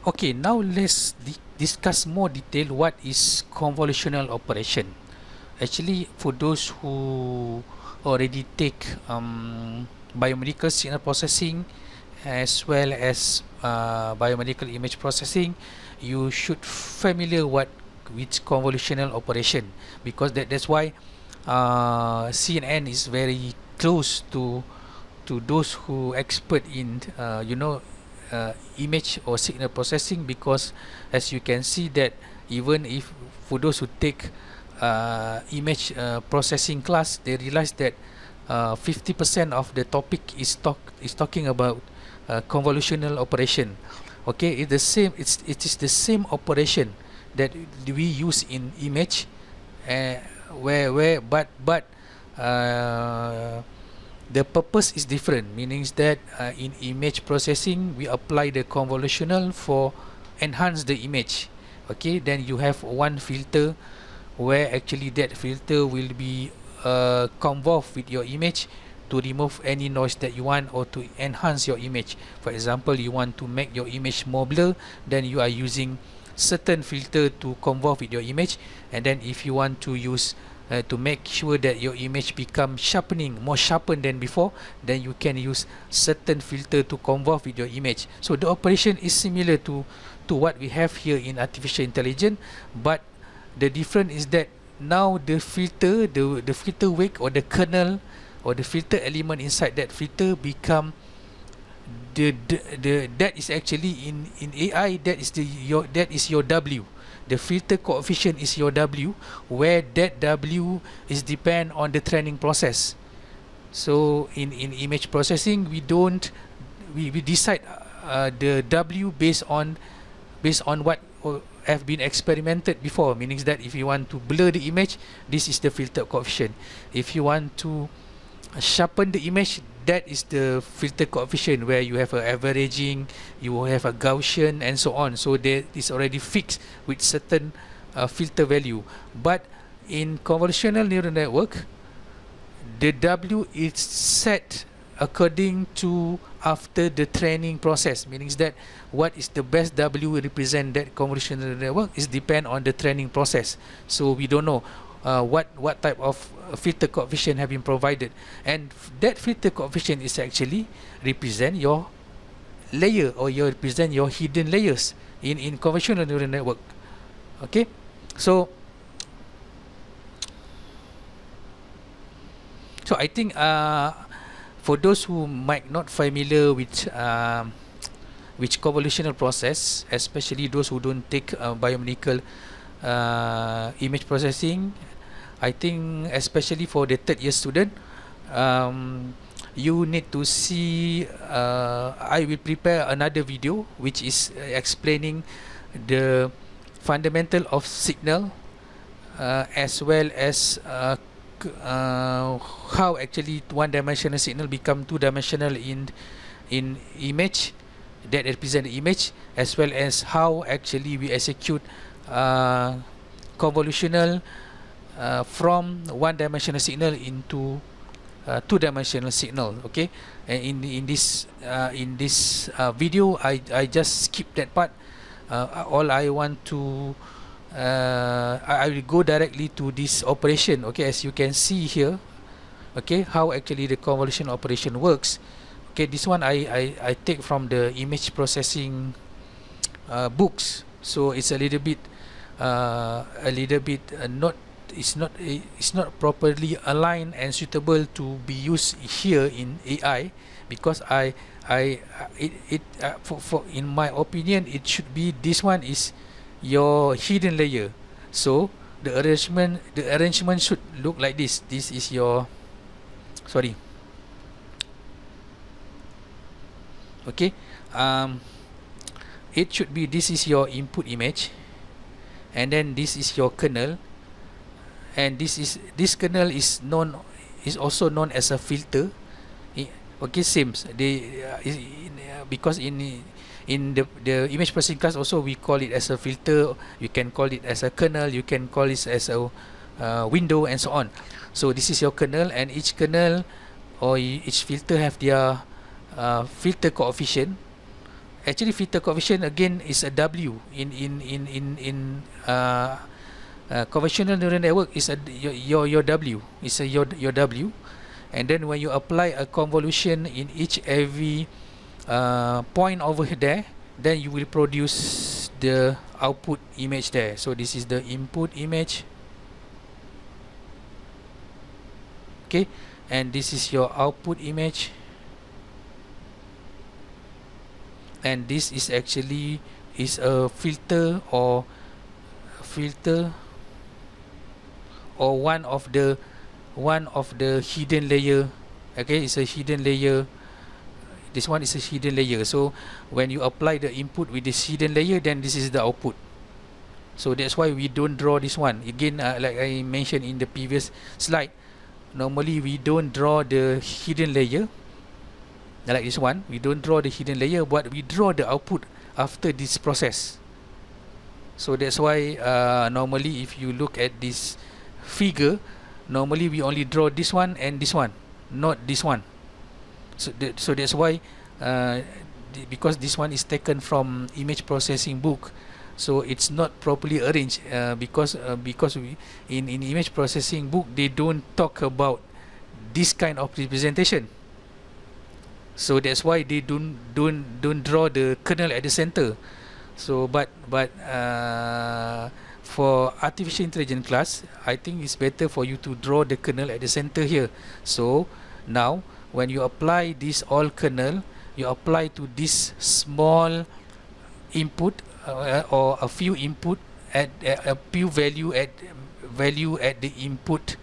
Okay, now let's discuss more detail what is convolutional operation. Actually, for those who already take biomedical signal processing as well as biomedical image processing, you should familiar what with convolutional operation, because that's why CNN is very close to those who expert in image or signal processing, because as you can see that even if for those who take image processing class, they realize that 50% of the topic is talking about convolutional operation. Okay, it is the same operation that we use in image, but the purpose is different, meaning that in image processing we apply the convolutional for enhance the image. Okay, then you have one filter where actually that filter will be convolve with your image to remove any noise that you want or to enhance your image. For example, you want to make your image more blur, then you are using certain filter to convolve with your image. And then if you want to use to make sure that your image become sharpening, more sharpened than before, then you can use certain filter to convolve with your image. So the operation is similar to what we have here in artificial intelligence, but the difference is that now the filter, the filter wake or the kernel or the filter element inside that filter become the that is actually in AI, that is your W. The filter coefficient is your W, where that W is depend on the training process. So in image processing, we decide the W based on what have been experimented before, meaning that if you want to blur the image, this is the filter coefficient. If you want to sharpen the image, that is the filter coefficient, where you have a averaging, you have a Gaussian and so on. So that is already fixed with certain filter value. But in convolutional neural network, the W is set according to after the training process, meaning that what is the best W represent that convolutional network is depend on the training process. So we don't know what type of filter coefficient have been provided, and that filter coefficient is actually represent your layer, or you represent your hidden layers in convolutional neural network. Okay, so I think for those who might not familiar with convolutional process, especially those who don't take biomedical image processing, I think especially for the third year student, you need to see I will prepare another video which is explaining the fundamental of signal, as well as how actually one-dimensional signal become two-dimensional in image that represent the image, as well as how actually we execute convolutional from one-dimensional signal into two-dimensional signal. Okay, and in this video, I just skip that part. All I want to I will go directly to this operation. Okay, as you can see here, okay, how actually the convolution operation works. Okay, this one I take from the image processing books, so it's a little bit not, it's not properly aligned and suitable to be used here in AI, because for in my opinion, it should be, this one is your hidden layer. So the arrangement should look like this. This is your, sorry, okay, it should be, this is your input image, and then this is your kernel, and this kernel is also known as a filter. Okay, same, because in the image processing class also we call it as a filter, you can call it as a kernel, you can call it as a window, and so on. So this is your kernel, and each kernel or each filter have their filter coefficient. Actually, filter coefficient again is a W in convolutional neural network is a your W is a your W, and then when you apply a convolution in each every point over there, then you will produce the output image there. So this is the input image, okay, and this is your output image, and this is actually is a filter or one of the hidden layer. Okay, it's a hidden layer. This one is a hidden layer. So when you apply the input with this hidden layer, then this is the output. So that's why we don't draw this one again, like I mentioned in the previous slide. Normally we don't draw the hidden layer like this one. We don't draw the hidden layer, but we draw the output after this process. So that's why normally if you look at this figure, normally we only draw this one and this one, not this one. So that's why because this one is taken from image processing book, so it's not properly arranged, because we in image processing book they don't talk about this kind of representation. So that's why they don't draw the kernel at the center. So but for artificial intelligence class, I think it's better for you to draw the kernel at the center here. So now when you apply this all kernel, you apply to this small input or a few input at a few value at the input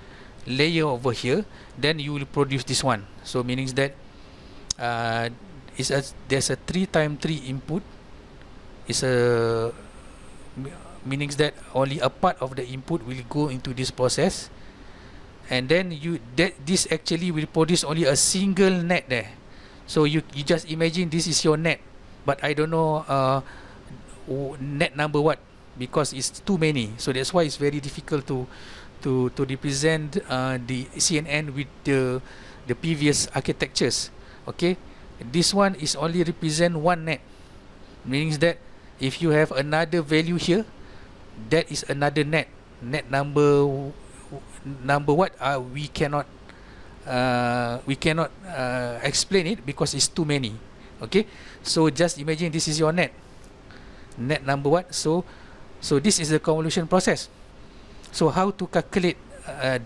layer over here, then you will produce this one. So meaning that there's a 3x3 input. It's a meaning that only a part of the input will go into this process, and then this actually will produce only a single net there. So you just imagine this is your net, but I don't know net number what, because it's too many. So that's why it's very difficult to represent the CNN with the previous architectures. Okay, this one is only represent one net, meaning that if you have another value here, that is another net number what, we cannot explain it because it's too many. Okay, so just imagine this is your net number what. So this is the convolution process. So how to calculate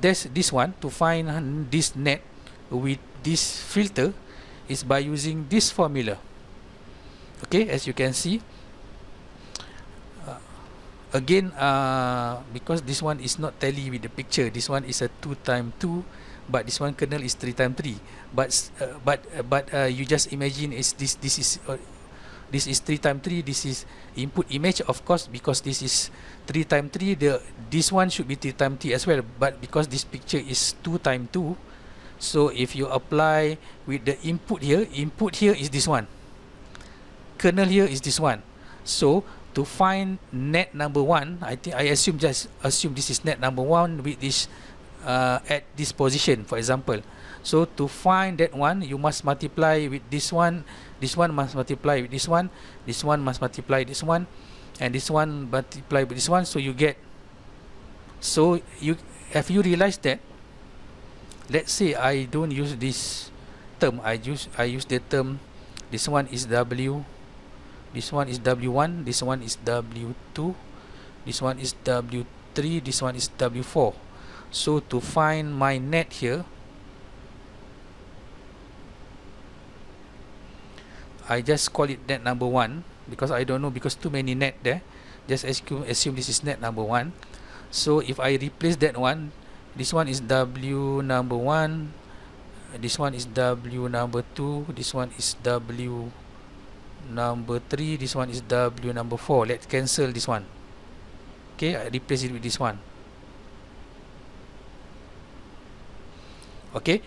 this one, to find this net with this filter, is by using this formula. Okay, as you can see, again, because this one is not tally with the picture, this one is a 2x2, but this one kernel is 3x3. But you just imagine is this is 3x3. This is input image, of course, because this is 3x3. This one should be 3x3 as well. But because this picture is 2x2, so if you apply with the input here is this one. Kernel here is this one. So to find net number one, I assume this is net number one with this at this position, for example. So to find that one, you must multiply with this one must multiply with this one must multiply this one, and this one multiply with this one. So you get, so have you realized that, let's say I don't use this term, I use the term, this one is W, this one is W1, this one is W2, this one is W3, this one is W4. So to find my net here, I just call it net number one, because I don't know, because too many net there. Just assume this is net number one. So if I replace that one, this one is W number one, this one is W number two, this one is W number 3, this one is W number 4. Let's cancel this one. Okay, I replace it with this one. Okay,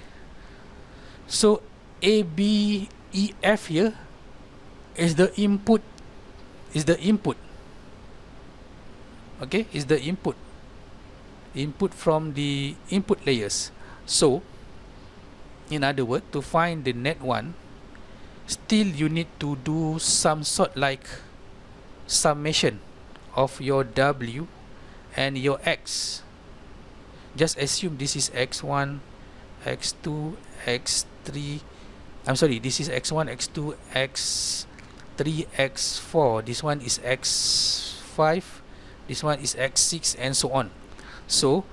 so A, B, E, F here is the input, okay, is the input from the input layers. So in other words, to find the net one, still you need to do some sort like summation of your W and your X. Just assume this is X1, X2, X3. I'm sorry, this is X1, X2, X3, X4. This one is X5. This one is X6 and so on. So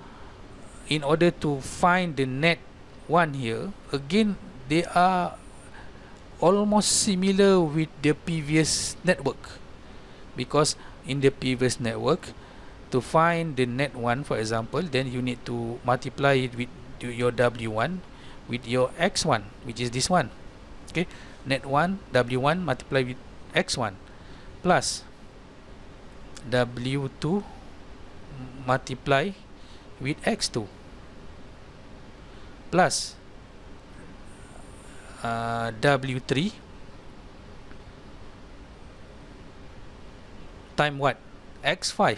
in order to find the net one here, again they are almost similar with the previous network, because in the previous network, to find the net one, for example, then you need to multiply it with your W1 with your X1, which is this one. Okay, net 1 W1 multiply with X1 plus W2 multiply with X2 plus W3 time what? X5.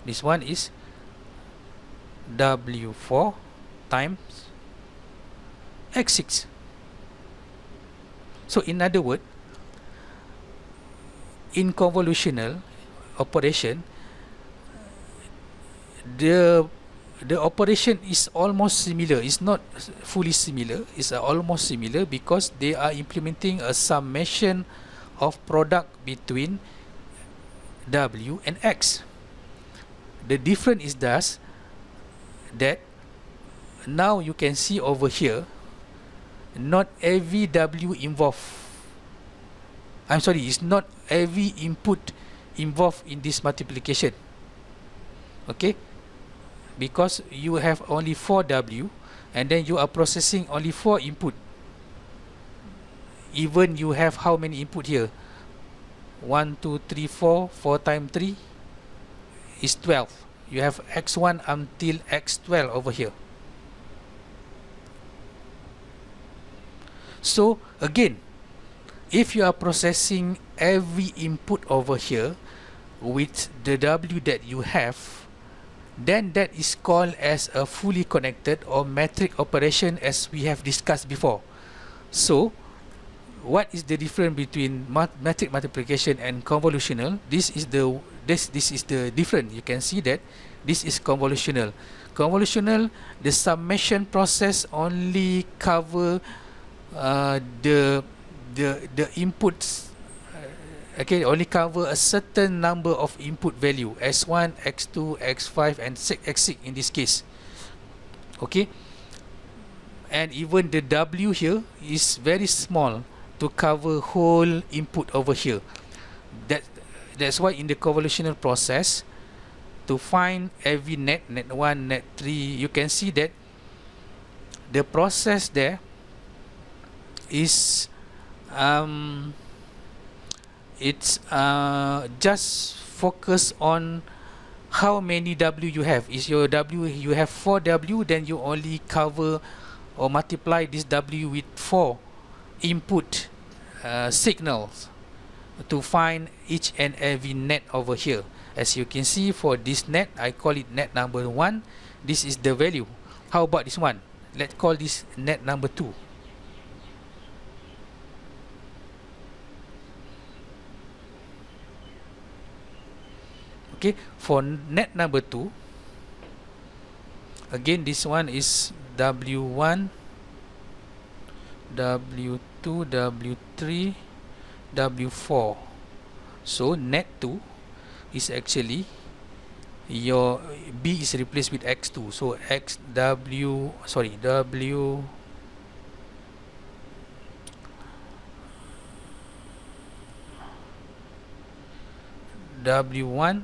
This one is W4 times X6. So in other words, in convolutional operation, the operation is almost similar. It's not fully similar, it's almost similar, because they are implementing a summation of product between W and X. The difference is thus that now you can see over here, not every W involved, I'm sorry, it's not every input involved in this multiplication. Okay, because you have only 4 W and then you are processing only 4 input. Even you have how many input here? 1, 2, 3, 4. 4 times 3 is 12. You have X1 until X12 over here. So again, if you are processing every input over here with the W that you have, then that is called as a fully connected or metric operation, as we have discussed before. So what is the difference between metric multiplication and convolutional? This is the difference. You can see that this is convolutional. Convolutional, the summation process only cover the inputs. Okay, only cover a certain number of input value, S1, X2, X5 and X6 in this case. Okay, and even the W here is very small to cover whole input over here. That's why in the convolutional process, to find every net 1, net 3, you can see that the process there is it's just focus on how many W you have. Is your W, you have 4 W, then you only cover or multiply this W with 4 input signals to find each and every net over here. As you can see, for this net, I call it net number 1. This is the value. How about this one? Let's call this net number 2. Okay, for net number 2, again this one is W1, W2, W3, W4. So net 2 is actually your B is replaced with X2. So W1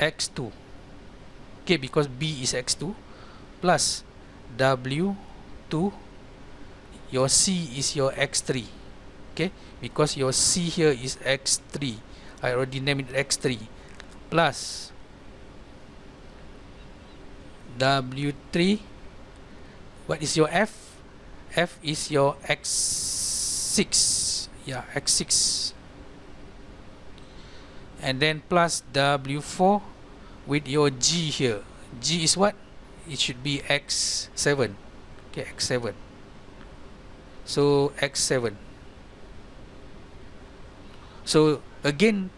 X2. Okay, because B is X2 plus W2, your C is your X3. Okay, because your C here is X3, I already named it X3, plus W3, what is your F? F is your X6. Yeah, X6. And then plus W4 with your G here. G is what? It should be X7. Okay, X7. So x7. So again,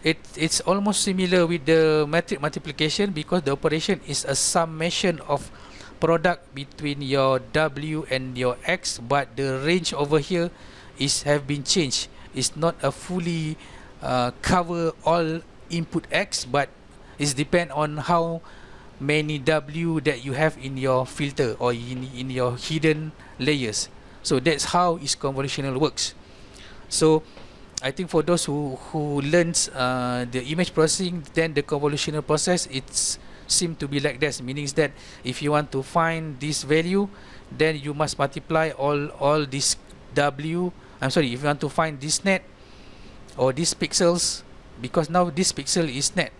it's almost similar with the matrix multiplication, because the operation is a summation of product between your W and your X, but the range over here have been changed. It's not a fully cover all input X, but it's depend on how many W that you have in your filter or in your hidden layers. So that's how its convolutional works. So I think for those who learns the image processing, then the convolutional process, it's seem to be like this, meaning that if you want to find this value, then you must multiply all this W. If you want to find this net or these pixels, because now this pixel is net,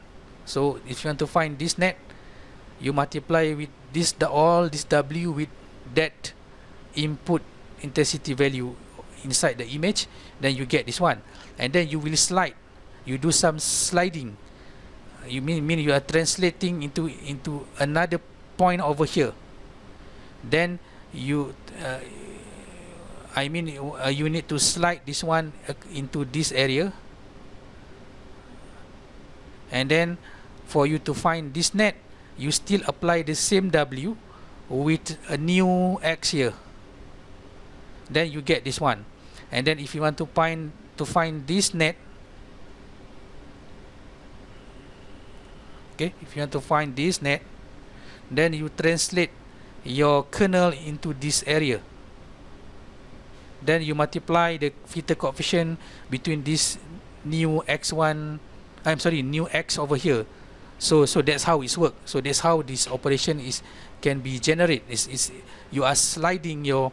so if you want to find this net, you multiply with this all this W with that input intensity value inside the image, then you get this one, and then you will slide, you do some sliding. You mean you are translating into another point over here, then you you need to slide this one into this area, and then for you to find this net, you still apply the same W with a new X here, then you get this one. And then if you want to find this net, okay, if you want to find this net, then you translate your kernel into this area, then you multiply the filter coefficient between this new x1, new X over here. So that's how it's work. So that's how this operation can be generated. You are sliding your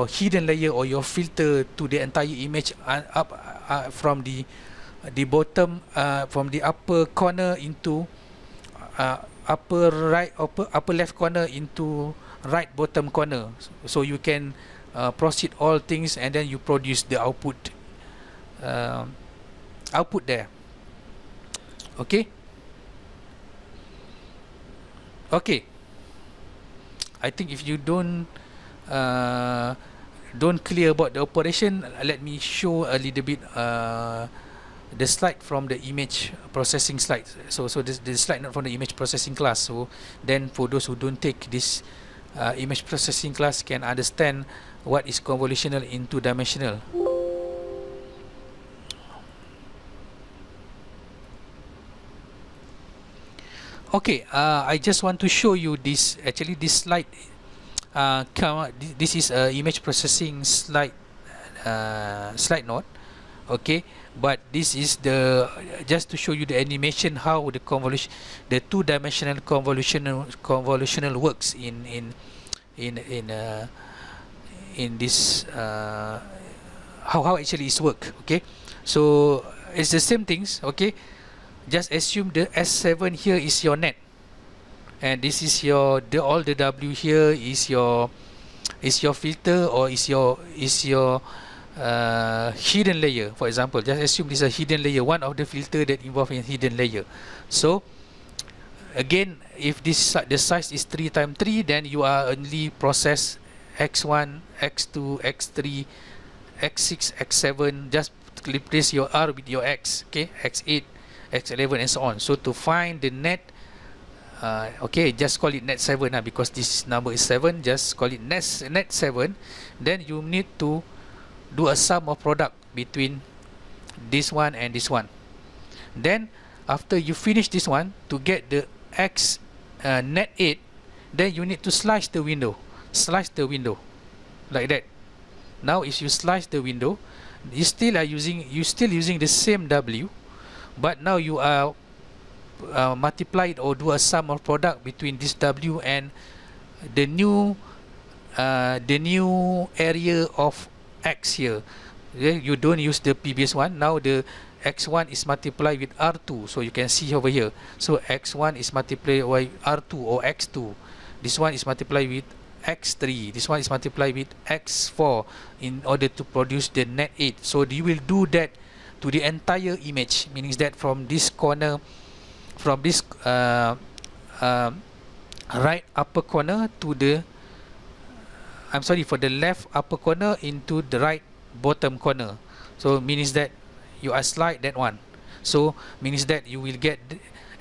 hidden layer or your filter to the entire image up from the bottom, from the upper corner into upper left corner into right bottom corner. So you can proceed all things, and then you produce the output there. Okay. I think if you don't clear about the operation, let me show a little bit the slide from the image processing slide. So the slide not from the image processing class. So then for those who don't take this image processing class can understand what is convolutional in two-dimensional. Okay, I just want to show you this. Actually, this slide, this is a image processing slide note. Okay, but this is the just to show you the animation, how the convolution, the two-dimensional convolutional works in this how actually it's work. Okay, so it's the same things. Okay, just assume the S7 here is your net, and this is your all the W here is your filter, or is your hidden layer. For example, just assume this is a hidden layer, one of the filter that involve in hidden layer. So again, if this the size is 3 times 3, then you are only process x1, x2, x3, x6, x7. Just replace your R with your X. Okay, x8, x11, and so on. So to find the net, okay, just call it net 7 because this number is 7. Just call it net 7. Then you need to do a sum of product between this one and this one. Then after you finish this one, to get the x net 8, then you need to slice the window like that. Now if you slice the window, you still using the same W, but now you are multiplied or do a sum of product between this W and the new area of X here. Okay, you don't use the previous one. Now the x1 is multiplied with R2, so you can see over here. So x1 is multiplied by R2 or x2. This one is multiplied with x3. This one is multiplied with x4 in order to produce the net 8. So you will do that to the entire image, meaning that from this corner, from this right upper corner to the I'm sorry, for the left upper corner into the right bottom corner. So means that you are slide that one. So means that you will get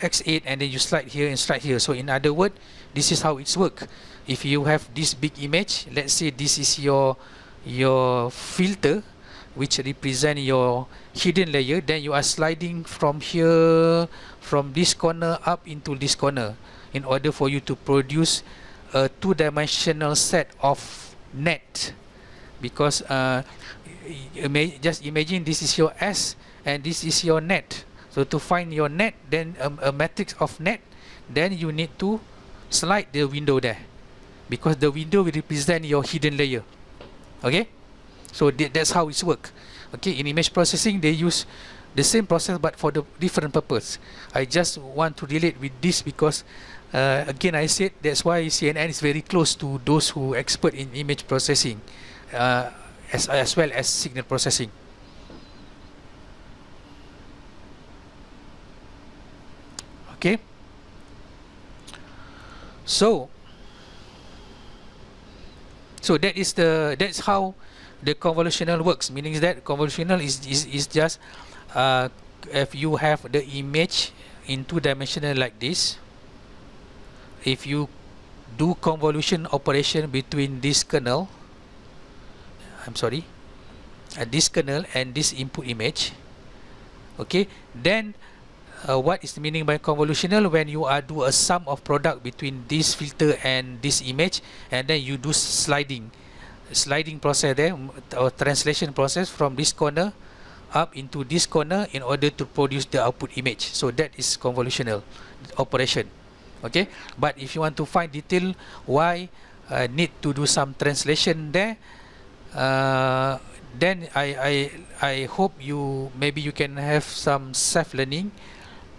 X8 and then you slide here and slide here. So in other words, this is how it's work. If you have this big image, let's say this is your filter, which represent your hidden layer, then you are sliding from here, from this corner up into this corner, in order for you to produce a two-dimensional set of net. Because just imagine this is your S and this is your net. So to find your net, then a matrix of net, then you need to slide the window there, because the window will represent your hidden layer. Okay, so that's how it's work. Okay, in image processing they use the same process but for the different purpose. I just want to relate with this because again I said that's why CNN is very close to those who expert in image processing, as well as signal processing. Okay, so that's how the convolutional works. Meaning that convolutional is just if you have the image in two-dimensional like this, if you do convolution operation between this kernel, this kernel and this input image, okay, then what is the meaning by convolutional? When you do a sum of product between this filter and this image, and then you do sliding process there, or translation process from this corner up into this corner in order to produce the output image. So that is convolutional operation. Okay, but if you want to find detail why need to do some translation there, then I hope maybe you can have some self-learning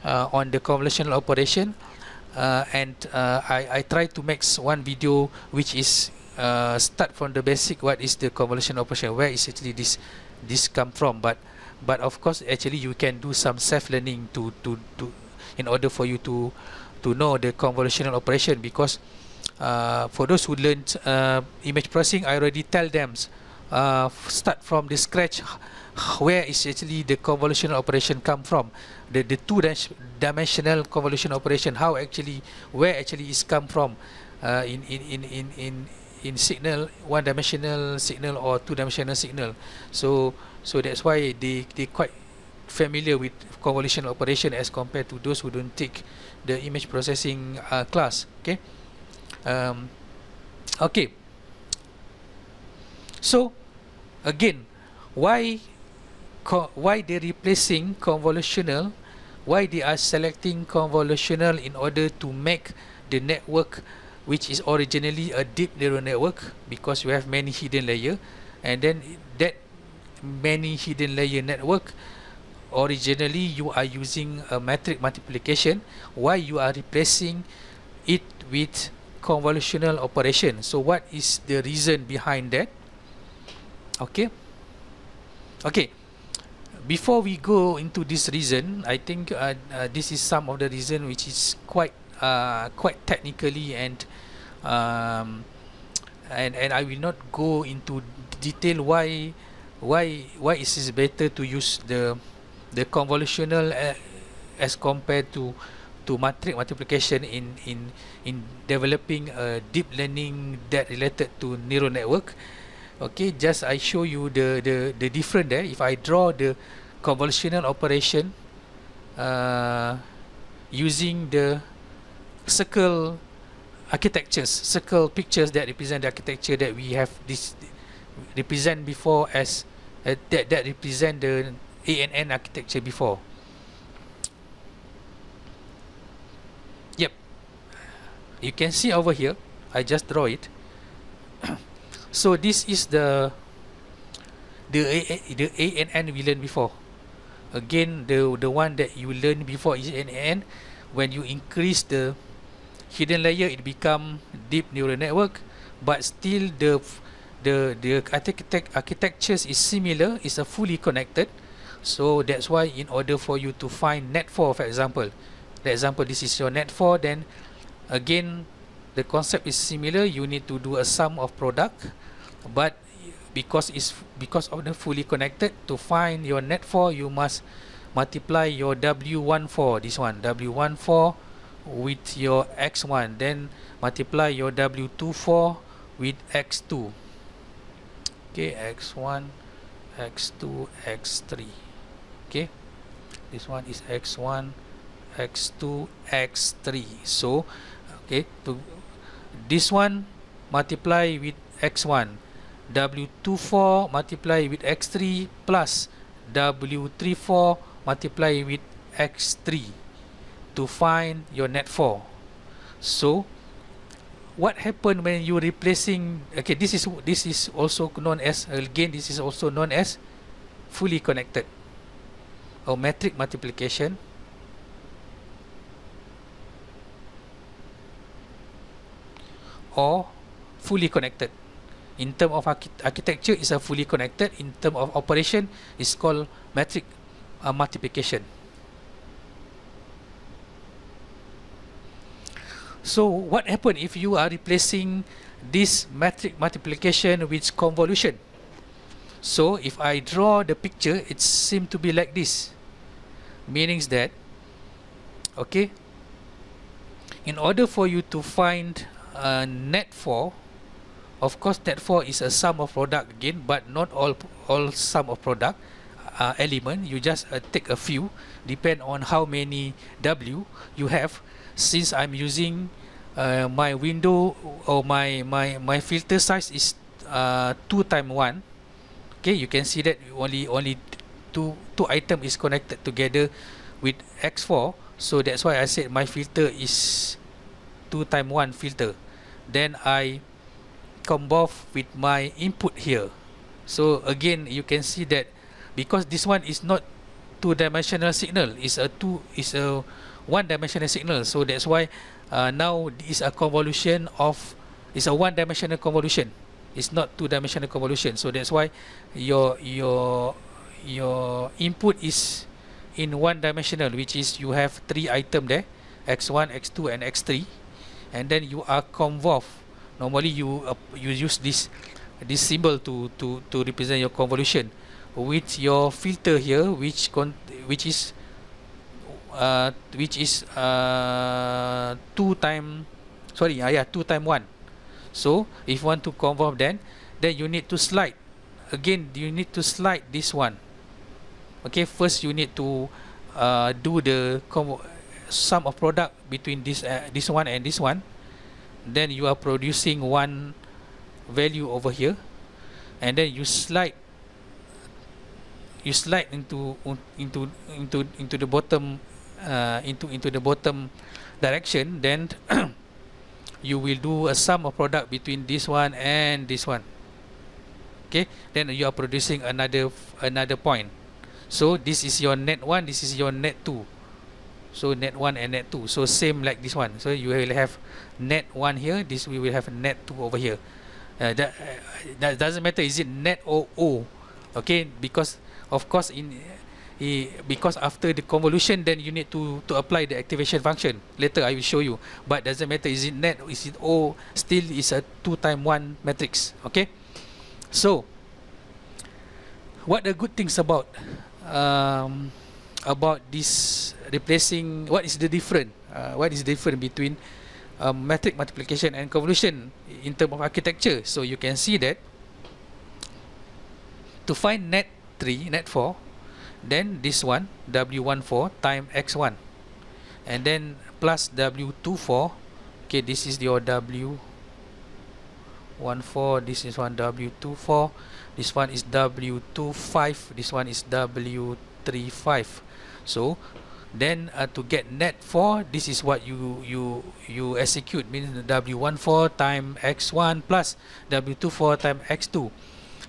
on the convolutional operation, and I try to make one video which is start from the basic, what is the convolutional operation, where is actually this come from, but of course actually you can do some self-learning to in order for you to know the convolutional operation, because for those who learned image processing, I already tell them start from the scratch where is actually the convolutional operation come from, the two-dimensional convolution operation, where actually is come from in signal, one-dimensional signal or two-dimensional signal. So that's why they quite familiar with convolutional operation as compared to those who don't take the image processing class. Okay. Okay. So again, why they replacing convolutional? Why they are selecting convolutional in order to make the network, which is originally a deep neural network, because you have many hidden layer, and then that many hidden layer network, originally you are using a matrix multiplication. Why you are replacing it with convolutional operation? So what is the reason behind that? Okay. Before we go into this reason, I think this is some of the reason which is quite technically, and I will not go into detail why is it better to use the convolutional as compared to matrix multiplication in developing a deep learning that related to neural network. Okay, just I show you the difference there. If I draw the convolutional operation using the circle architectures, circle pictures that represent the architecture that we have this represent before as that represent the ANN architecture before. Yep, you can see over here, I just draw it. So this is the ANN we learned before. Again, the one that you learned before is ANN. When you increase the hidden layer, it become deep neural network, but still the architectures is similar, is a fully connected. So that's why in order for you to find net 4, for example, this is your net 4, then again the concept is similar. You need to do a sum of product, but because of the fully connected, to find your net 4 you must multiply your W14, this one W14 with your X1, then multiply your W24 with X2. Okay, X1, X2, X3. Okay, this one is X1, X2, X3. So okay, to this one multiply with X1, W24 multiply with X3 plus W34 multiply with X3 to find your net 4. So what happened when you replacing, okay, this is also known as, again, this is also known as fully connected or metric multiplication, or fully connected. In terms of architecture, is a fully connected. In terms of operation, is called metric multiplication. So what happens if you are replacing this metric multiplication with convolution? So if I draw the picture, it seems to be like this, meaning that, okay, in order for you to find net 4, of course net 4 is a sum of product again, but not all sum of product element. You just take a few, depend on how many W you have. Since I'm using my window or my filter size is 2 times 1. Okay, you can see that only two item is connected together with X4. So that's why I said my filter is 2 times 1 filter. Then I combine with my input here. So again, you can see that because this one is not two-dimensional signal, is a one-dimensional signal. So that's why now is a convolution of, is a one-dimensional convolution. It's not two-dimensional convolution. So that's why your input is in one-dimensional, which is you have 3 items there, X1, X2, and X3, and then you are convolve. Normally you use this symbol to represent your convolution with your filter here, which is 2 times 1. So if you want to convolve, then you need to slide again. You need to slide this one. Okay, first you need to do the sum of product between this one and this one. Then you are producing one value over here, and then you slide into the bottom into the bottom direction. Then you will do a sum of product between this one and this one. Okay, then you are producing another point. So this is your net 1, this is your net 2. So net 1 and net 2, so same like this one. So you will have net 1 here, this we will have net 2 over here. That doesn't matter is it net or O. Okay, because of course because after the convolution, then you need to apply the activation function. Later I will show you, but doesn't matter is it net, is it O, still is a 2 times 1 matrix. Okay, so what the good things about this replacing, what is the difference between metric multiplication and convolution in terms of architecture? So you can see that to find net 3, net 4, then this one W14 times X1, and then plus W24. Okay, this is your W14, this is one W24, this one is W25, this one is W35. So then to get net 4, this is what you execute, means W14 times X1 plus W24 times X2.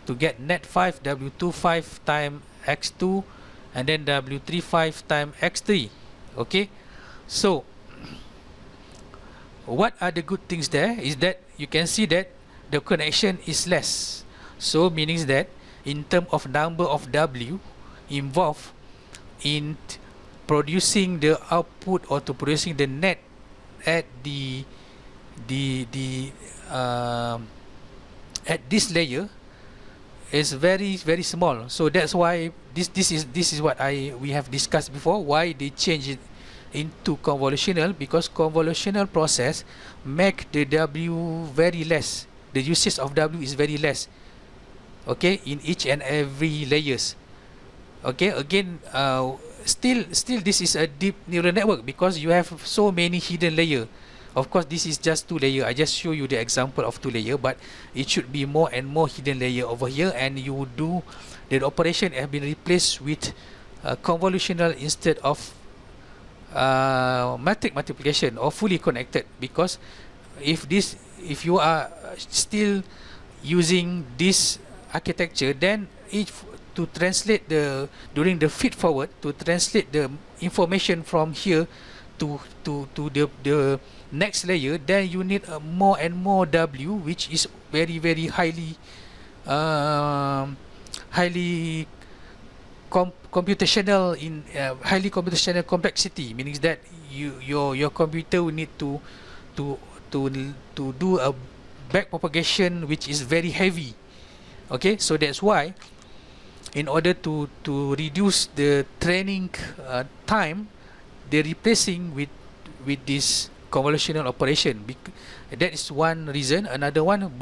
To get net 5, W25 times X2, and then W35 times X3. Okay, so what are the good things there is that you can see that the connection is less. So meaning that in terms of number of W involved in producing the output or to producing the net at the the at this layer is very small. So that's why this is what we have discussed before, why they change it into convolutional, because convolutional process make the W very less, the usage of W is very less, okay, in each and every layers. Okay, again, still this is a deep neural network because you have so many hidden layer. Of course, this is just 2 layer. I just show you the example of 2 layer, but it should be more and more hidden layer over here, and you do the operation have been replaced with convolutional instead of matrix multiplication or fully connected. Because if you are still using this architecture, then to translate during the feed forward, to translate the information from here to the next layer, then you need more and more W, which is very highly computational in highly computational complexity, meaning that your computer will need to do a back propagation which is very heavy. Okay, so that's why in order to reduce the training time, they're replacing with this convolutional operation. That is one reason. Another one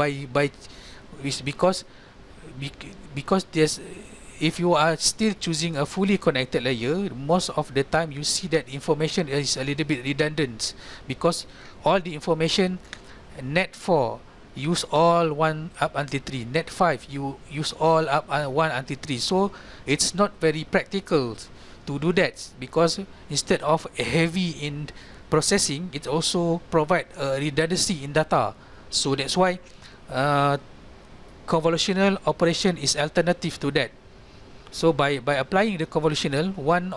is because there's, if you are still choosing a fully connected layer, most of the time you see that information is a little bit redundant, because all the information net 4 use all 1 up until 3, net 5 you use all up 1 until 3. So it's not very practical to do that, because instead of heavy in processing, it also provide redundancy in data. So that's why convolutional operation is alternative to that. So by applying the convolutional, one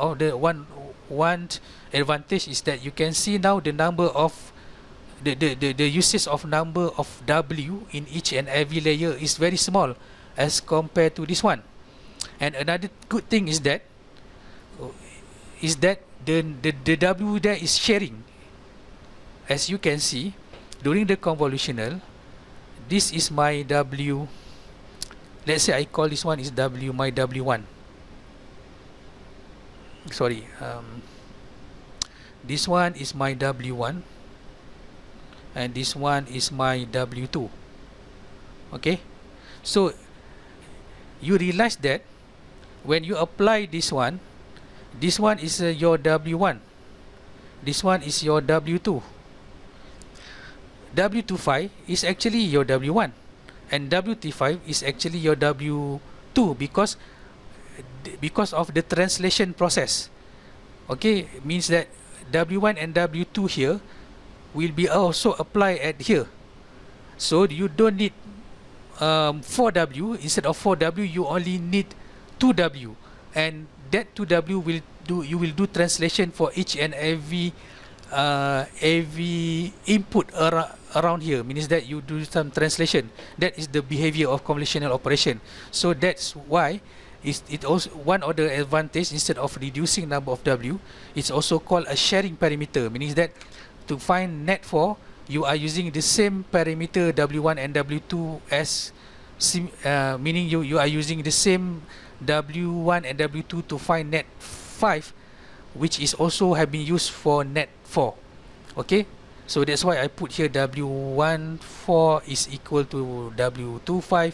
advantage is that you can see now the number of the uses of number of W in each and every layer is very small as compared to this one. And another good thing is that the W there is sharing. As you can see, during the convolutional, this is my W. Let's say I call this one is W, my W1. Sorry, this one is my W1, and this one is my W2. Okay, so you realize that when you apply this one is your W1, this one is your W2. W25 is actually your W1, and W35 is actually your W2, because of the translation process. Okay, means that W1 and W2 here will be also applied at here. So you don't need 4W. Instead of 4W, you only need 2W, and that 2W you will do translation for each and every input around here, means that you do some translation. That is the behavior of convolutional operation. So that's why it also one of the advantage, instead of reducing number of W, it's also called a sharing parameter, meaning that to find net 4, you are using the same parameter W1 and W2 as meaning you are using the same W1 and W2 to find net 5, which is also have been used for net 4. Okay, so that's why I put here W14 is equal to W25,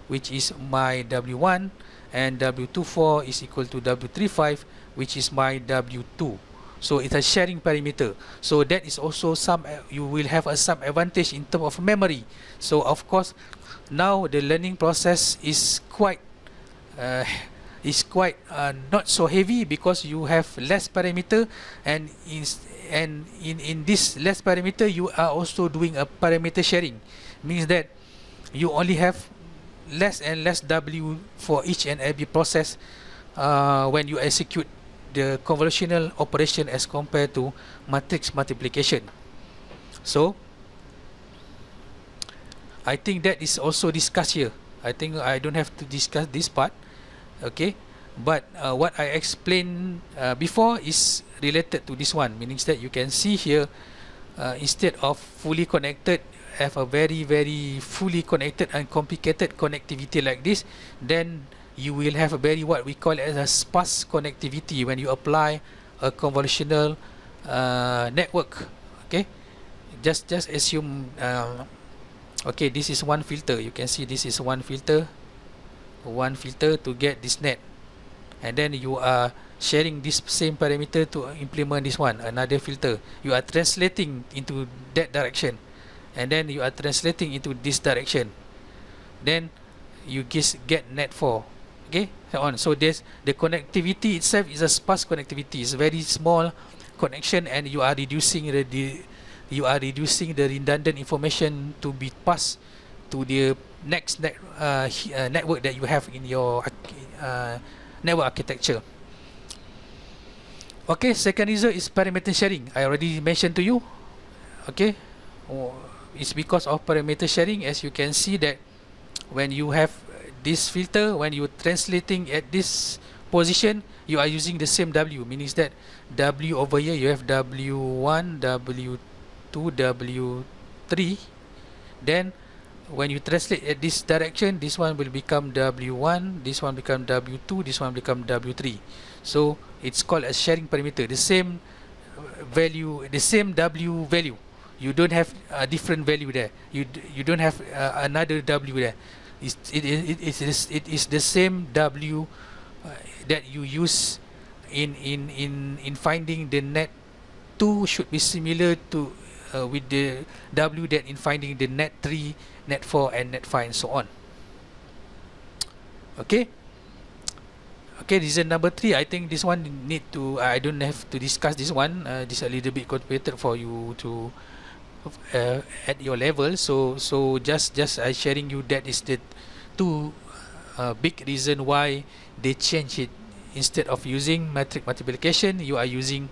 which is my W1, and W24 is equal to W35, which is my W2. So it's a sharing parameter. So that is also some, you will have some advantage in terms of memory. So of course, now the learning process is quite not so heavy, because you have less parameter, and in this less parameter, you are also doing a parameter sharing, means that you only have less and less W for each and every process when you execute the convolutional operation as compared to matrix multiplication. So I think that is also discussed here. I think I don't have to discuss this part. Okay, but what I explained before is related to this one, meaning that you can see here instead of fully connected, have a very fully connected and complicated connectivity like this, then you will have a very what we call as a sparse connectivity when you apply a convolutional network. Okay, just assume okay, this is one filter. You can see this is one filter to get this net, and then you are sharing this same parameter to implement this one, another filter. You are translating into that direction, and then you are translating into this direction, then you get net 4. Okay, so on. So there's the connectivity itself is a sparse connectivity. It's very small connection, and you are reducing the redundant information to be passed to the next network that you have in your network architecture. Okay, second result is parameter sharing. I already mentioned to you. Okay, it's because of parameter sharing. As you can see that when you have this filter, when you translating at this position, you are using the same W, meaning that W over here you have W1, W2, W3. Then when you translate at this direction, this one will become W1, this one become W2, this one become W3. So it's called a sharing parameter. The same value, the same W value. You don't have a different value there. You don't have another W there. It is the same W that you use in finding the net 2 should be similar to with the W that in finding the net 3, net 4, and net 5, and so on. Okay. Okay, reason number 3, I think this one need to, I don't have to discuss this one. This is a little bit complicated for you to at your level. So just I sharing you that is the 2 big reason why they change it. Instead of using matrix multiplication, you are using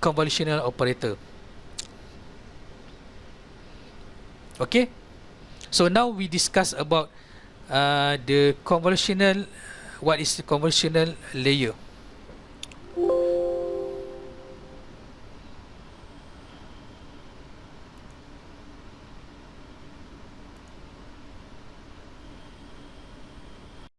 convolutional operator. Okay, so now we discuss about the convolutional. What is the convolutional layer?